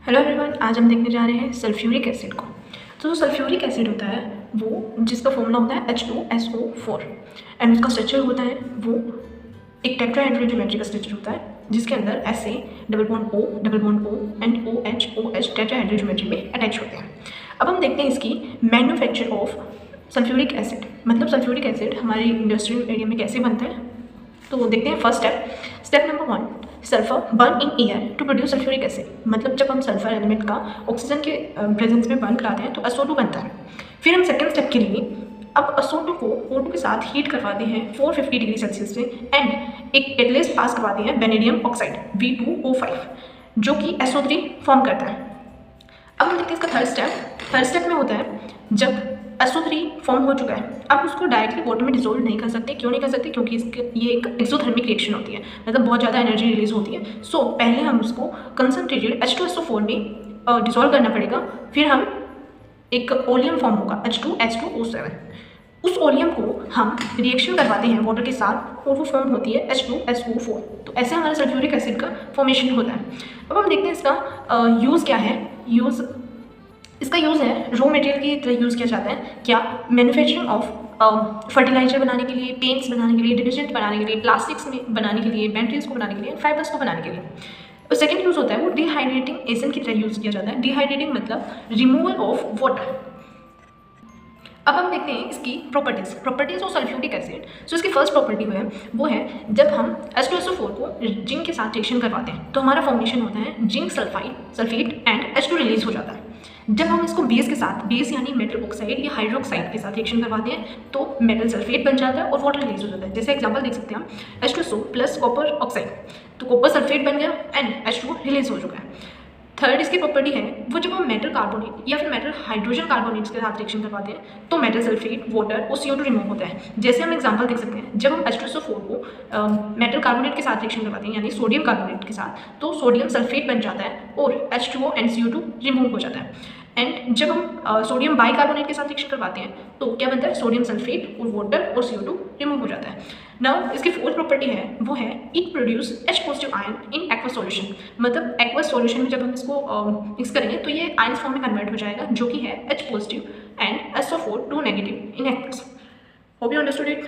Hello everyone, आज हम देखने जा रहे हैं सल्फ्यूरिक एसिड को। तो जो सल्फ्यूरिक एसिड होता है वो जिसका फॉर्मूला होता है H2SO4 एंड उसका स्ट्रक्चर होता है वो एक टेट्राहेड्रल ज्योमेट्री का स्ट्रक्चर होता है जिसके अंदर SA double bond O and OH tetrahedral geometry में अटैच होते हैं। अब हम देखते हैं इसकी मैन्युफैक्चर ऑफ सल्फ्यूरिक एसिड, मतलब सल्फ्यूरिक एसिड हमारे इंडस्ट्रियल एरिया में कैसे बनता है। तो देखते हैं first step number 1, sulphur burn in air to produce sulphuric acid. मतलब जब हम सल्फर एलिमेंट का ऑक्सीजन के प्रेजेंस में बर्न कराते हैं तो SO2 बनता है। फिर हम सेकेंड स्टेप के लिए अब SO2 को O2 के साथ हीट करवाते हैं 450 डिग्री सेल्सियस से एंड एक कैटलिस्ट पास करवाते हैं वेनेडियम ऑक्साइड V2O5 जो कि SO3 फॉर्म करता है। अब हम देखते हैं इसका थर्ड स्टेप में होता है जब SO3 फॉर्म हो चुका है, अब उसको डायरेक्टली वाटर में डिसोल्व नहीं कर सकते। क्यों नहीं कर सकते? क्योंकि ये एक एक्सोथर्मिक रिएक्शन होती है, मतलब बहुत ज़्यादा एनर्जी रिलीज होती है। सो पहले हम उसको कंसनट्रेटेड H2SO4 में डिसोल्व करना पड़ेगा। फिर हम एक ओलियम फॉर्म होगा H2H2O7। उस ओलियम को हम रिएक्शन करवाते हैं वाटर के साथ और वो फॉर्म होती है H2SO4। तो ऐसे हमारा सल्फ्यूरिक एसिड का फॉर्मेशन होता है। अब हम देखते हैं इसका यूज़ क्या है। इसका यूज़ है रॉ मटेरियल की तरह यूज़ किया जाता है। क्या? मैन्युफैक्चरिंग ऑफ फर्टिलाइजर बनाने के लिए, पेंट्स बनाने के लिए, डिटर्जेंट बनाने के लिए, प्लास्टिक्स में बनाने के लिए, बैटरीज को बनाने के लिए, फाइबर्स को बनाने के लिए। और सेकेंड यूज़ होता है वो डिहाइड्रेटिंग एजेंट की तरह यूज़ किया जाता है। डिहाइड्रेटिंग मतलब रिमूवल ऑफ वाटर। अब हम देखते हैं इसकी प्रॉपर्टीज़ ऑफ सल्फ्यूरिक एसिड। सो इसकी फर्स्ट प्रॉपर्टी वो है जब हम H2SO4 को जिंक के साथ रिएक्शन करवाते हैं तो हमारा फॉर्मेशन होता है zinc sulphate and H2 release हो जाता है। जब हम इसको बेस यानी मेटल ऑक्साइड या हाइड्रोक्साइड के साथ रिएक्शन करवाते हैं तो मेटल सल्फेट बन जाता है और वाटर रिलीज हो जाता है। जैसे एग्जांपल देख सकते हैं हम H2SO प्लस कॉपर ऑक्साइड, तो कॉपर सल्फेट बन गया एंड H2 रिलीज हो चुका है। थर्ड इसकी प्रॉपर्टी है वो जब हम मेटल कार्बोनेट या फिर मेटल हाइड्रोजन कार्बोनेट्स के साथ रिएक्शन करवाते हैं तो मेटल सल्फेट, वाटर और CO2 रिमूव होता है। जैसे हम एग्जांपल देख सकते हैं जब हम H2SO4 को मेटल कार्बोनेट के साथ रिएक्शन करवाते हैं यानी सोडियम कार्बोनेट के साथ तो सोडियम सल्फेट बन जाता है और H2O एंड CO2 रिमूव हो जाता है। एंड जब हम सोडियम बाइकार्बोनेट के साथ रिएक्शन करवाते हैं तो क्या बनता है? सोडियम सल्फेट और वाटर और CO2 रिमूव हो जाता है। नाउ इसकी फोर्थ प्रॉपर्टी है वो है it produce H positive ion in aqueous solution. मतलब एक्वस सॉल्यूशन में जब हम इसको मिक्स करेंगे तो ये आयंस फॉर्म में कन्वर्ट हो जाएगा जो कि है H positive and SO4 2 negative in aqueous. Hope you understood it.